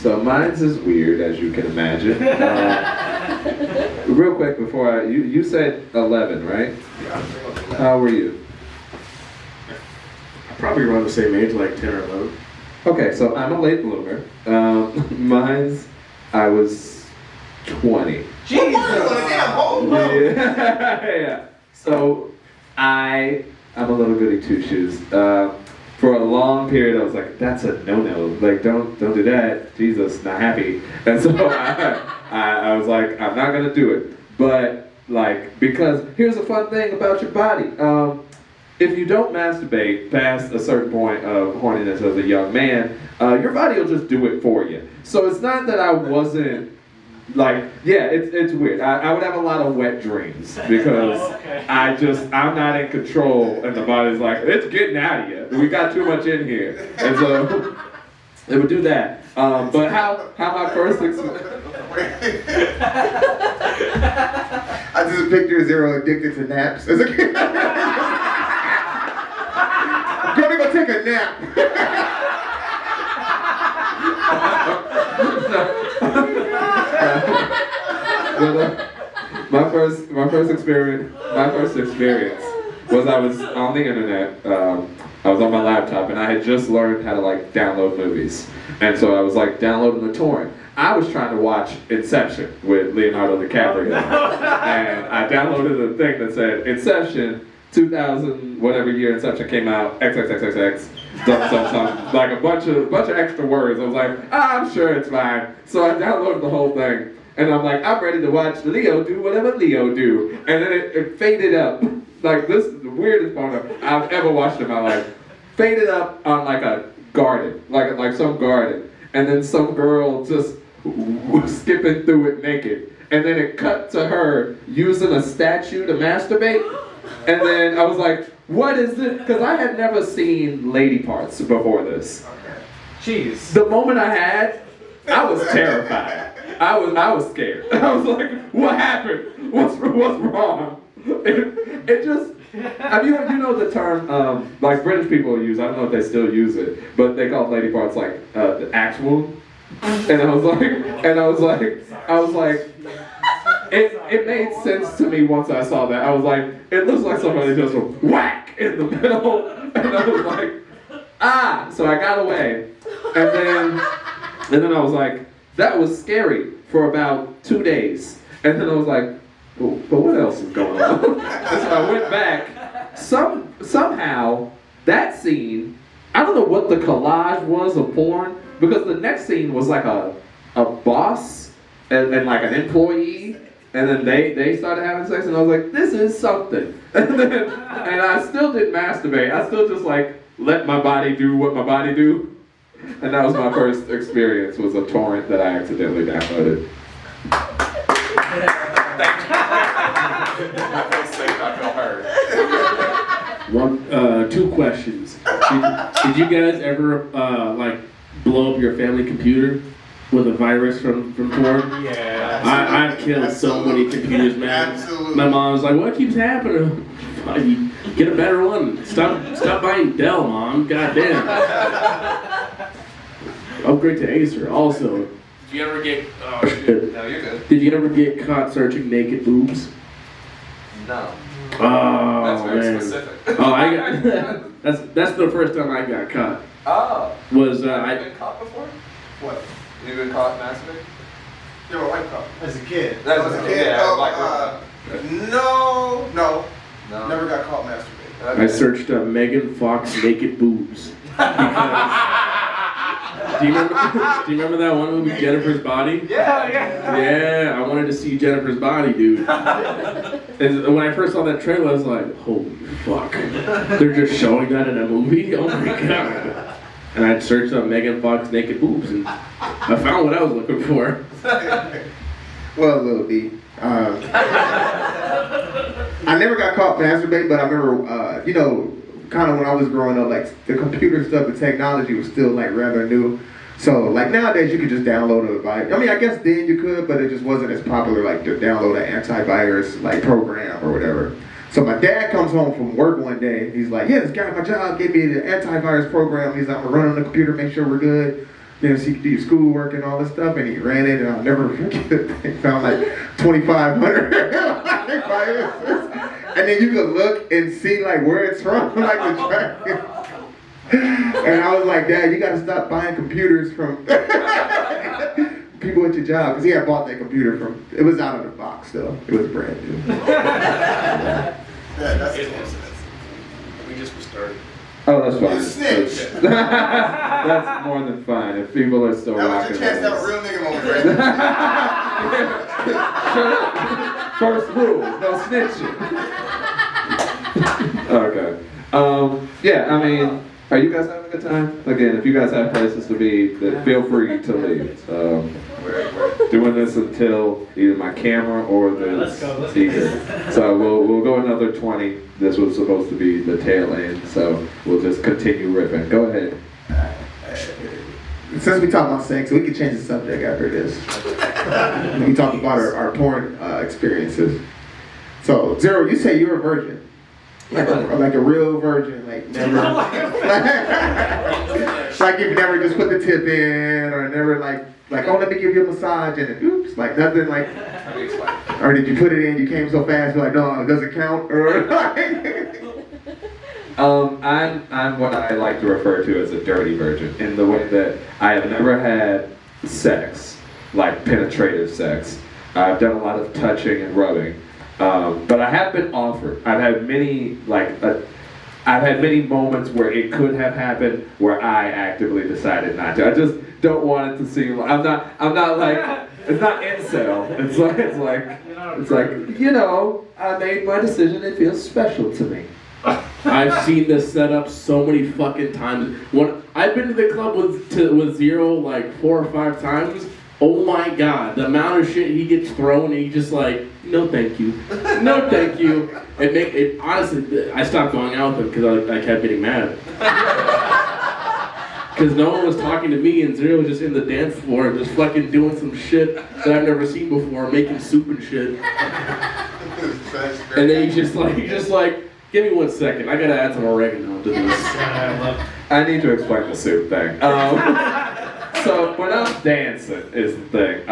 So mine's is weird, as you can imagine. Real quick before you said 11, right? Yeah, How were you? Probably around the same age, like 10 or 11. Okay, so I'm a late bloomer. I was 20. Jesus! Damn, hold on. Yeah. So I'm a little goody two shoes. For a long period, I was like, that's a no-no. Like, don't do that. Jesus, not happy. And so I was like, I'm not gonna do it. But like, because here's a fun thing about your body. If you don't masturbate past a certain point of horniness as a young man, your body will just do it for you. So it's not that I wasn't like, yeah, it's weird. I would have a lot of wet dreams because I'm not in control, and the body's like, it's getting out of you. We got too much in here, and so it would do that. But how my first I just picture Zero addicted to naps as a kid. Gonna go take a nap. My first experience was I was on the internet. I was on my laptop and I had just learned how to like download movies, and so I was like downloading the torrent. I was trying to watch Inception with Leonardo DiCaprio, and I downloaded a thing that said Inception 2000 whatever year Inception came out, XXXXX, like a bunch of extra words. I was like, I'm sure it's fine. So I downloaded the whole thing, and I'm like, I'm ready to watch Leo do whatever Leo do, and then it faded up. Like, this is the weirdest part I've ever watched in my life. Faded up on like a garden, like some garden, and then some girl just skipping through it naked, and then it cut to her using a statue to masturbate. And then I was like, what is this? Because I had never seen lady parts before this. Jeez. The moment I was terrified. I was scared. I was like, what happened? What's wrong? It just, you know the term, like British people use, I don't know if they still use it, but they call lady parts like the axe wound. And I was like, it made sense to me once I saw that. I was like, it looks like somebody just whack in the middle. And I was like, so I got away. And then I was like, that was scary for about 2 days. And then I was like, oh, but what else is going on? And so I went back. Somehow, that scene, I don't know what the collage was of porn, because the next scene was like a boss and like an employee, and then they started having sex, and I was like, this is something. And I still didn't masturbate. I still just like let my body do what my body do. And that was my first experience, was a torrent that I accidentally downloaded. I feel safe, I feel heard. Two questions. Did you guys ever like blow up your family computer with a virus from porn? Yeah. I've killed so many computers, man. Absolutely. My mom's like, what keeps happening? You get a better one. Stop buying Dell, Mom. Goddamn. Upgrade to Acer. Also, did you ever get? Oh shit. No, you're good. Did you ever get caught searching naked boobs? No. Oh, That's very man. specific. Oh, I got. That's the first time I got caught. Oh. Was Have you I? been caught before? What? You been caught masturbating? Yeah, my wife caught. As a kid. That was a kid. Yeah, no. No. Never got caught masturbating. Okay. I searched up Megan Fox naked boobs. Do you remember that one movie, Jennifer's Body? Yeah. Yeah, I wanted to see Jennifer's body, dude. And when I first saw that trailer, I was like, holy fuck. They're just showing that in a movie? Oh my god. And I searched up Megan Fox naked boobs, and I found what I was looking for. Well, Lil D. I never got caught masturbating, but I remember, kind of when I was growing up, like the computer stuff, the technology was still like rather new. So like nowadays you could just download a virus. I mean, I guess then you could, but it just wasn't as popular like to download an antivirus like program or whatever. So my dad comes home from work one day. He's like, yeah, this guy at my job gave me the antivirus program. He's like, I'm gonna run on the computer, make sure we're good. you know, so you could do your schoolwork and all this stuff, and he ran it, and I'll never forget it. They found like 2,500 viruses. And then you could look and see like where it's from, like the track. And I was like, Dad, you gotta stop buying computers from people at your job, because he had bought that computer from, it was out of the box though. It was brand new. Yeah, that's the incident. We just restarted. Oh, that's fine. You snitch. That's more than fine. If people are still That was rocking your chance to have a those. real nigga moment, right? First rule, no snitching. Okay. Yeah, I mean, are you guys having a good time? Again, if you guys have places to be, then feel free to leave. Doing this until either my camera or the speaker. So we'll go another 20. This was supposed to be the tail end, so we'll just continue ripping. Go ahead. Since we talk about sex, we can change the subject after this. We talk about our porn experiences. So, Zero, you say you're a virgin. Like a real virgin, like never, like you've never just put the tip in, or never like, oh, let me give you a massage, and then oops, like nothing, like, or did you put it in, you came so fast, you're like, no, it doesn't count, or I'm what I like to refer to as a dirty virgin, in the way that I have never had sex, like penetrative sex. I've done a lot of touching and rubbing. But I have been offered. I've had many moments where it could have happened where I actively decided not to. I just don't want it to seem like I'm not like it's not incel. It's like you know, I made my decision. It feels special to me. I've seen this set up so many fucking times. When I've been to the club with Zero like 4 or 5 times. Oh my God, the amount of shit he gets thrown, and he just like, no thank you, no thank you. It honestly, I stopped going out with him because I kept getting mad. Because no one was talking to me, and Zero was just in the dance floor, just fucking doing some shit that I've never seen before, making soup and shit. And then he's just like, give me 1 second, I gotta add some oregano to this. I need to explain the soup thing. So when I'm dancing is the thing.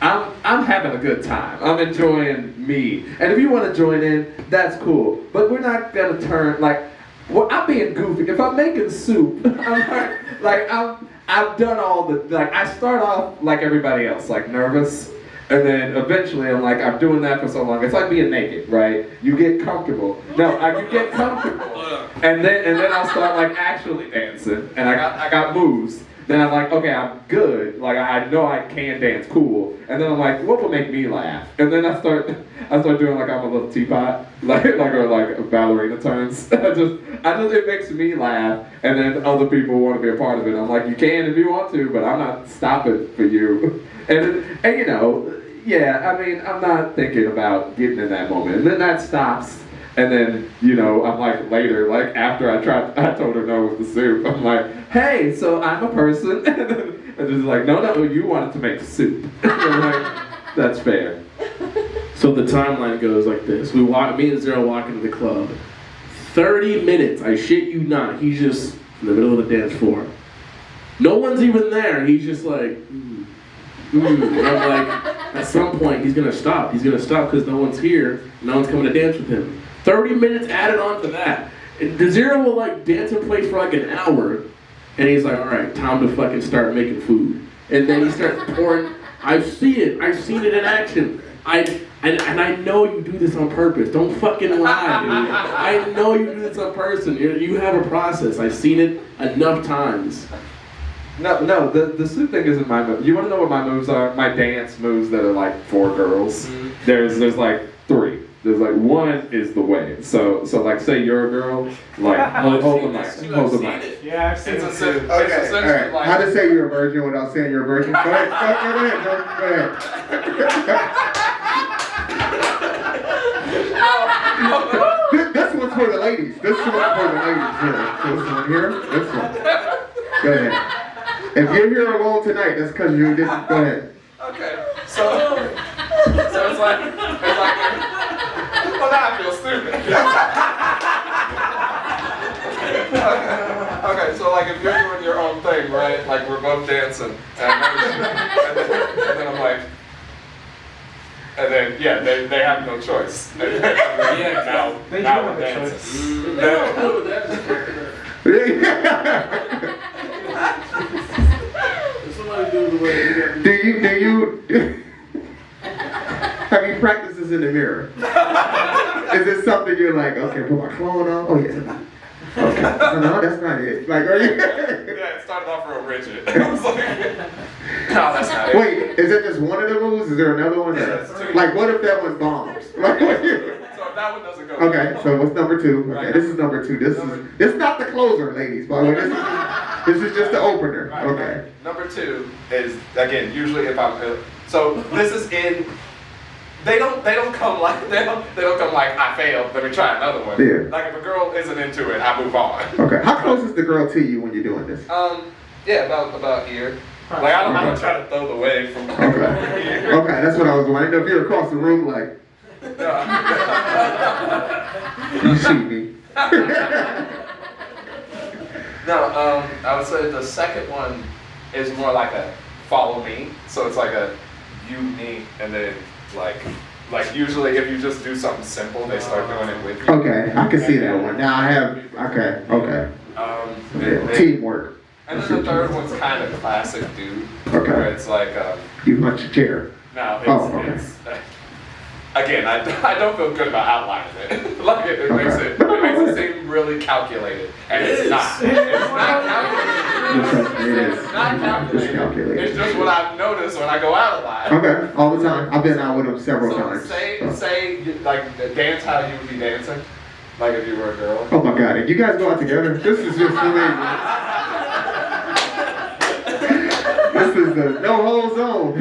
I'm having a good time. I'm enjoying me. And if you want to join in, that's cool. But we're not gonna turn like, well, I'm being goofy. If I'm making soup, I've done all the like. I start off like everybody else, like nervous, and then eventually I'm like, I'm doing that for so long. It's like being naked, right? You get comfortable. You get comfortable, and then I'll start like actually dancing, and I got moves. Then I'm like, okay, I'm good. Like I know I can dance, cool. And then I'm like, what will make me laugh? And then I start doing like I'm a little teapot, like a ballerina turns. I just it makes me laugh, and then other people want to be a part of it. I'm like, you can if you want to, but I'm not stopping for you. And you know, yeah, I mean, I'm not thinking about getting in that moment. And then that stops. And then, you know, I'm like later, like after I told her no with the soup, I'm like, hey, so I'm a person. And just like, no, you wanted to make soup. I'm like, that's fair. So the timeline goes like this. Me and Zero walk into the club. 30 minutes, I shit you not. He's just in the middle of the dance floor. No one's even there. He's just like, And I'm like, at some point, he's gonna stop. He's gonna stop because no one's here. No one's coming to dance with him. 30 minutes added on to that. And the Zero will like dance in place for like an hour. And he's like, all right, time to fucking start making food. And then he starts pouring. I've seen it in action. And I know you do this on purpose. Don't fucking lie, dude. I know you do this on purpose. You have a process. I've seen it enough times. No, the soup thing isn't my move. You want to know what my moves are? My dance moves that are like for girls. There's like 3. There's like 1 is the wave. So like say you're a girl, like hold the mic. Yeah, I've seen it too. Okay, all right. How to say you're a virgin without saying you're a virgin? Go ahead, go ahead. This one's for the ladies. This one's for the ladies here. This one here. This one. Go ahead. If you're here alone tonight, that's because you didn't. Go ahead. Okay, so it's like well, now I feel stupid. Okay, so like if you're doing your own thing, right? Like we're both dancing, and then I'm like, and then yeah, they have no choice. And then, Yeah, now we're dancing. Somebody do the way Do you have you practiced this in the mirror? Is this something you're like, okay, put my clone on? Oh yeah. Okay. No, that's not it. Like, are you? Yeah, it started off real rigid. I was like, no, that's not it. Wait, is it just one of the moves? Is there another one? Like, what if that one bombs? Like, what if- So if that one doesn't go. okay, so what's number 2? Okay, this is number 2. This is not the closer, ladies. By the way, this is just the opener. Right, Okay. right. Number 2 is again usually if I'm so this is in. They don't come like they don't come like I failed. Let me try another one. Yeah. Like if a girl isn't into it, I move on. Okay. How close is the girl to you when you're doing this? Yeah, about here. Like I don't want to try to throw the wave from Okay. here. Okay, that's what I was wondering. I didn't know if you're across the room, like you see me. No, I would say the second one is more like a follow me. So it's like a you, me, and then like usually if you just do something simple, they start doing it with you. Okay, I can see that one. Now I have. Okay. And Teamwork. then the third one's kind of classic, dude. Okay. Where it's like, You punch a chair. no, Okay. it's again, I don't feel good about outlining it. Like it makes it seem really calculated, and it's not. It's not calculated. It's not calculated. It's calculated. It's just what I've noticed when I go out a lot. Okay, all the time. I've been out with them several So times. say like dance how you would be dancing, like if you were a girl. Oh my God! And you guys go out together? This is just amazing. This is the no hold zone.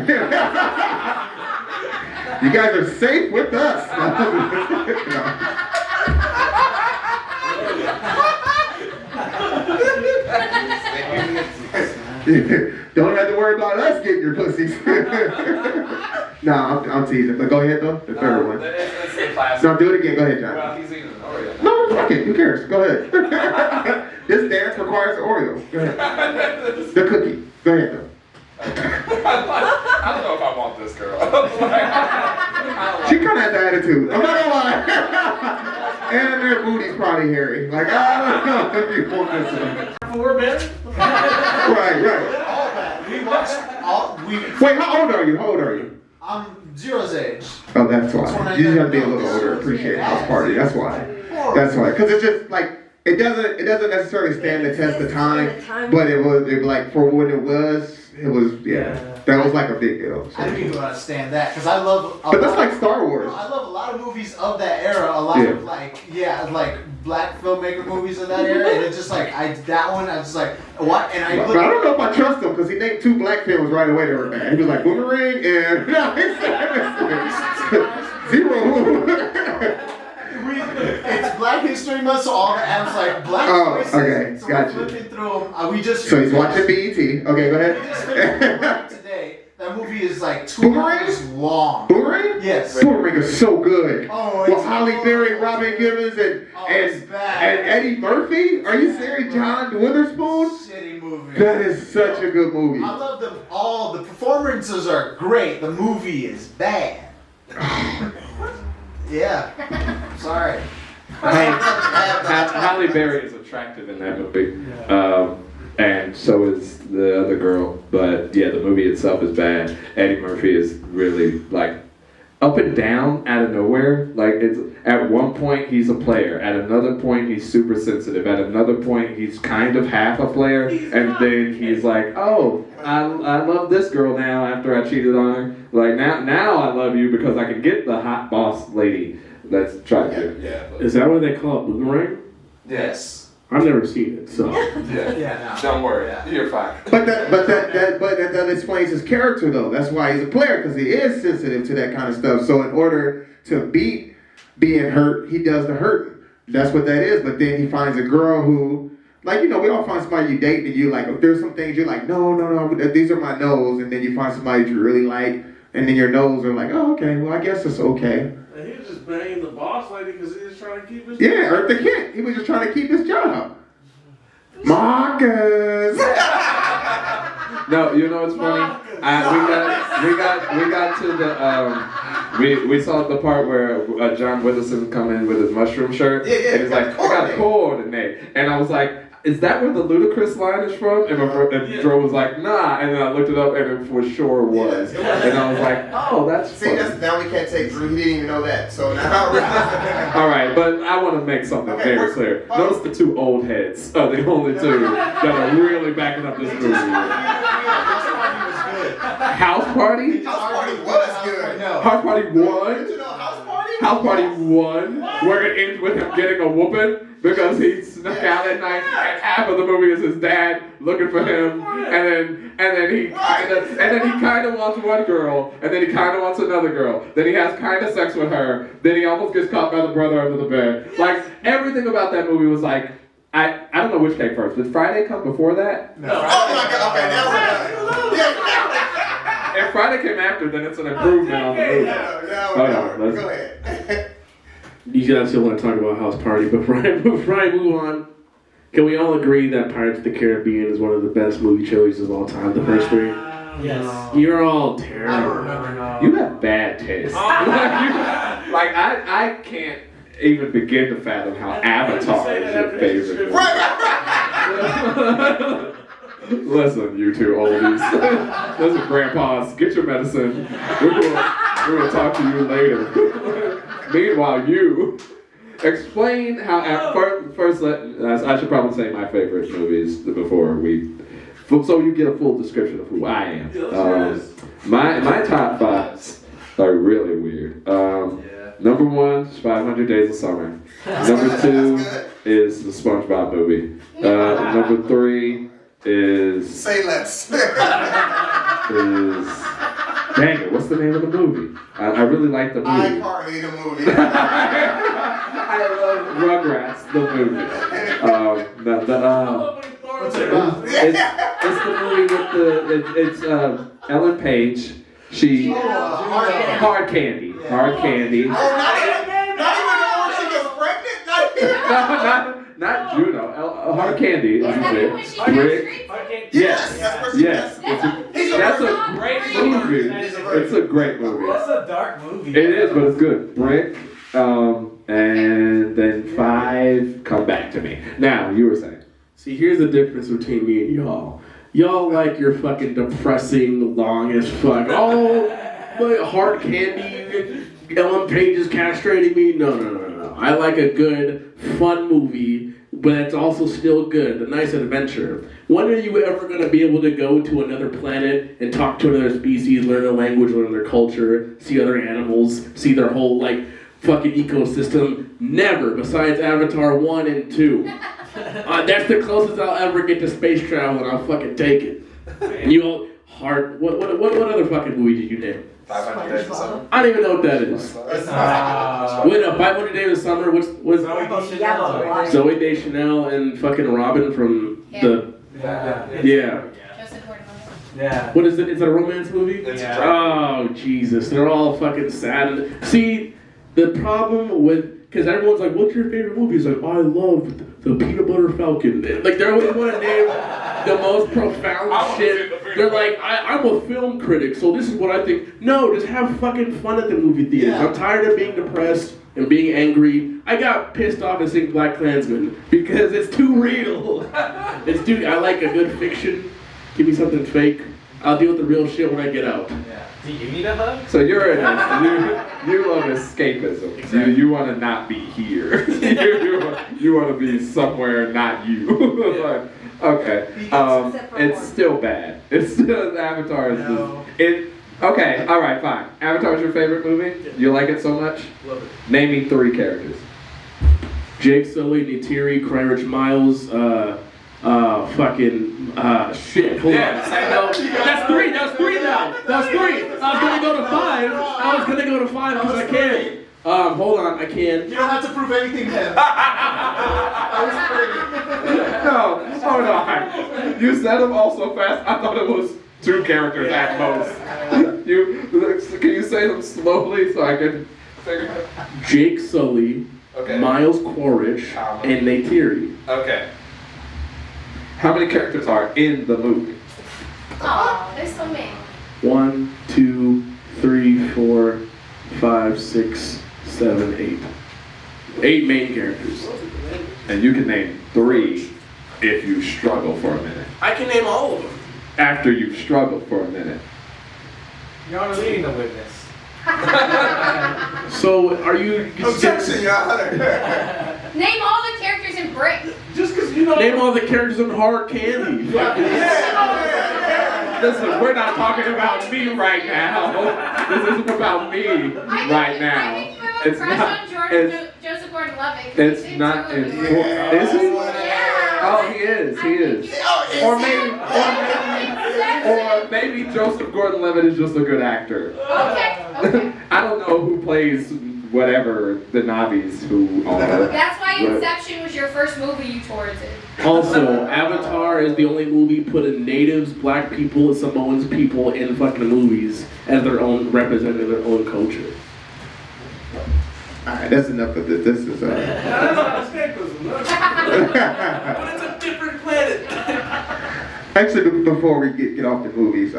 You guys are safe with us. Don't have to worry about us getting your pussies. Nah, I'm teasing. But go ahead though. The third one. It's the classic. No, do it again. Go ahead, John. Well, he's eating an Oreo. No, fuck it. Who cares? Go ahead. This dance requires the Oreo. Go ahead. The cookie. Go ahead though. I don't know if I want this girl. She kind of has the attitude. I'm not gonna lie. And their booty's probably hairy. Like, I don't know if you want this one. Right. Right. All that. We watched all. Wait, how old are you? I'm Zero's age. Oh, that's why. You just have to be a little older. Appreciate house party. That's why. That's why. Because it's just like it doesn't necessarily stand the test of time. But it was like for what it was. It was that was like a big deal. So. I didn't even understand that because I love. But that's like Star Wars. I love a lot of movies of that era. A lot of like black filmmaker movies of that era, and it's just like I was just like what? And I But I don't know if I trust him because he named 2 black films right away that were bad. He was like Boomerang and Zero. It's Black History Month, so all the apps like black voices. Okay, So gotcha. we're flipping through them. We just So he's watching BET. Okay, go We just ahead. finished Boomerang today. That movie is like 2 Boomerang? hours long. Boomerang? Yes. Boomerang is so good. Oh, With it's Holly Berry, Robin Givens, it's bad. and Eddie Murphy. Are you serious? John Witherspoon? Shitty movie. That is such a good movie. I love them all. The performances are great. The movie is bad. Yeah. Sorry. Halle Berry is attractive in that movie, and so is the other girl. But yeah, the movie itself is bad. Eddie Murphy is really like up and down out of nowhere. Like it's at one point he's a player, at another point he's super sensitive, at another point he's kind of half a player, and then he's like, oh, I love this girl now after I cheated on her. Like now I love you because I can get the hot boss lady that's trying to. Yeah. Is that what they call it, Boomerang? Yes. I've never seen it, so. Yeah. No. Don't worry, you're fine. But that explains his character though. That's why he's a player, because he is sensitive to that kind of stuff. So in order to beat being hurt, he does the hurting. That's what that is. But then he finds a girl who, like, we all find somebody you date and you like, if there's some things you're like, no, these are my no's, and then you find somebody that you really like, and then your no's are like, oh, okay, well, I guess it's okay. And he was just banging the boss lady because he was trying to keep his Yeah, Eartha Kitt. He was just trying to keep his job. Marcus. No, you know what's funny? We got to the we saw the part where John Witherspoon come in with his mushroom shirt, and he's like, I got coordinate, and I was like, is that where the ludicrous line is from? And Dro was like, nah, and then I looked it up, and it for sure was, and I was like, oh, that's See, funny. now we can't take Drew. He didn't even know that. So now All right, but I want to make something very clear. Notice the two old heads are the only two that are really backing up this movie. House Party? House Party was good. House Party 1? Did you know House Party? House Party 1, where it ends with him getting a whooping because he snuck out at night, and half of the movie is his dad looking for him, and then he kind of wants one girl, and then he kind of wants another girl, then he has kind of sex with her, then he almost gets caught by the brother under the bed. Like, everything about that movie was like, I don't know which came first. Did Friday come before that? No. Oh my God. Okay, now we're done. If Friday came after, then it's an improvement on the movie. Go ahead. You guys still want to talk about House Party, but before I move on, can we all agree that Pirates of the Caribbean is one of the best movie trilogies of all time? The first three. Yes. You're all I don't terrible. remember. You have bad taste. I can't even begin to fathom how Avatar is your favorite. Listen, you two oldies. Listen, grandpas, get your medicine. We're gonna talk to you later. Meanwhile, you explain how. First, I should probably say my favorite movies before we. So you get a full description of who I am. My top fives are really weird. Number 1 is 500 Days of Summer. Number 2 is the SpongeBob movie. Number 3 is. Say less. Dang it, what's the name of the movie? I really like the movie. iCarly the movie. I love Rugrats, the movie. What's it about? It's the movie with it's Ellen Page. She Hard Candy. Hard Candy. Not even when she gets pregnant. Not Juno. Hard Candy. Is that when she got Brick. street? Yes. That's a great movie. It's a great movie. That's a dark movie. It is, but it's good. Brick. And then 5. Come back to me. Now you were saying. See, here's the difference between me and y'all. Y'all like your fucking depressing, long as fuck. Oh, my Hard Candy, Ellen Page is castrating me. No. I like a good, fun movie, but it's also still good. A nice adventure. When are you ever going to be able to go to another planet and talk to another species, learn their language, learn their culture, see other animals, see their whole, fucking ecosystem? Never, besides Avatar 1 and 2. That's the closest I'll ever get to space travel, and I'll fucking take it. And you all what other fucking movie did you name? 500 Days of Summer. I don't even know what that is. Wait, 500 Days of Summer. What's Zoe Deschanel and fucking Robin from the yeah. Joseph Gordon-Levitt. Yeah. What is it? Is it a romance movie? It's Yeah. Oh Jesus, they're all fucking sad. See, the problem with. Because everyone's like, what's your favorite movie? It's like, oh, I love the Peanut Butter Falcon. Like, they always want to name the most profound shit. They're like, I'm a film critic, so this is what I think. No, just have fucking fun at the movie theater. Yeah. I'm tired of being depressed and being angry. I got pissed off at seeing Black Klansman because it's too real. I like a good fiction. Give me something fake. I'll deal with the real shit when I get out. Yeah. Do you need a hug? So you love escapism. Exactly. You want to not be here. you want to be somewhere not you. Like, okay. It's still bad. It's still Avatar is okay. All right. Fine. Avatar's your favorite movie. You like it so much. Love it. Name me 3 characters. Jake Sully, Neytiri, Cry-Rich Miles, shit. Hold on. That's 3. That was 3 now. That was 3. I was gonna go to 5 because I can. Hold on, I can. You don't have to prove anything to him. No, hold on. You said them all so fast. I thought it was 2 characters at most. Can you say them slowly so I can figure it out? Jake Sully, Okay. Miles Quaritch, and Neytiri. Okay. How many characters are in the movie? Oh, there's so many. 1, 2, 3, 4, 5, 6, 7, 8. 8 main characters. And you can name 3 if you struggle for a minute. I can name all of them. After you've struggled for a minute. You're only leading the witness. So are you Objection, Your Honor. Name all the characters in Brick. just because you know name all the characters in Hard Candy? Listen, we're not talking about me right now. This isn't about me right now. I think you have a It's crush not. on It's, Joseph Gordon-Levitt. it's not. Is he? Yeah. Oh, he is. He is. Or maybe Joseph Gordon-Levitt is just a good actor. Okay. I don't know who plays whatever the Na'vis who are. That's why but- Inception was your first movie you toured to. Also, Avatar is the only movie putting natives, black people, and Samoans people in fucking movies as their own representing their own culture. Alright, that's enough of this. This is But it's a different planet. actually before we get off the movies,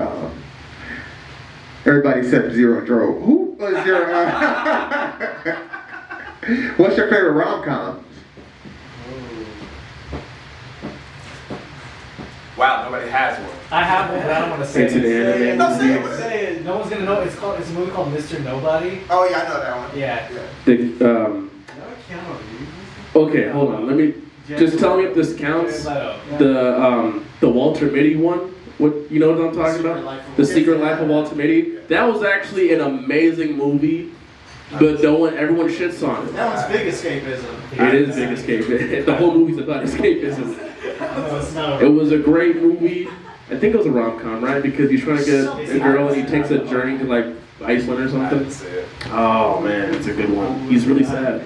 everybody except Zero drove. Who was your what's your favorite rom-com? Wow, nobody has one. I have one, but I don't want to say It's an anime No, say movie. it. Say it. No one's gonna know. It's a movie called Mr. Nobody. Oh yeah, I know that one. Yeah. Okay, hold on. Let me just tell me if this counts. The Walter Mitty one. What you know what I'm talking about? The Secret Life of Walter Mitty. That was actually an amazing movie, but everyone shits on it. That one's big escapism. It is big escapism. The whole movie's about escapism. No, it's not. It was a great movie. I think it was a rom-com, right? Because he's trying to get a girl and he takes a journey to like Iceland or I something. didn't see it. Oh man, it's a good one. He's really sad.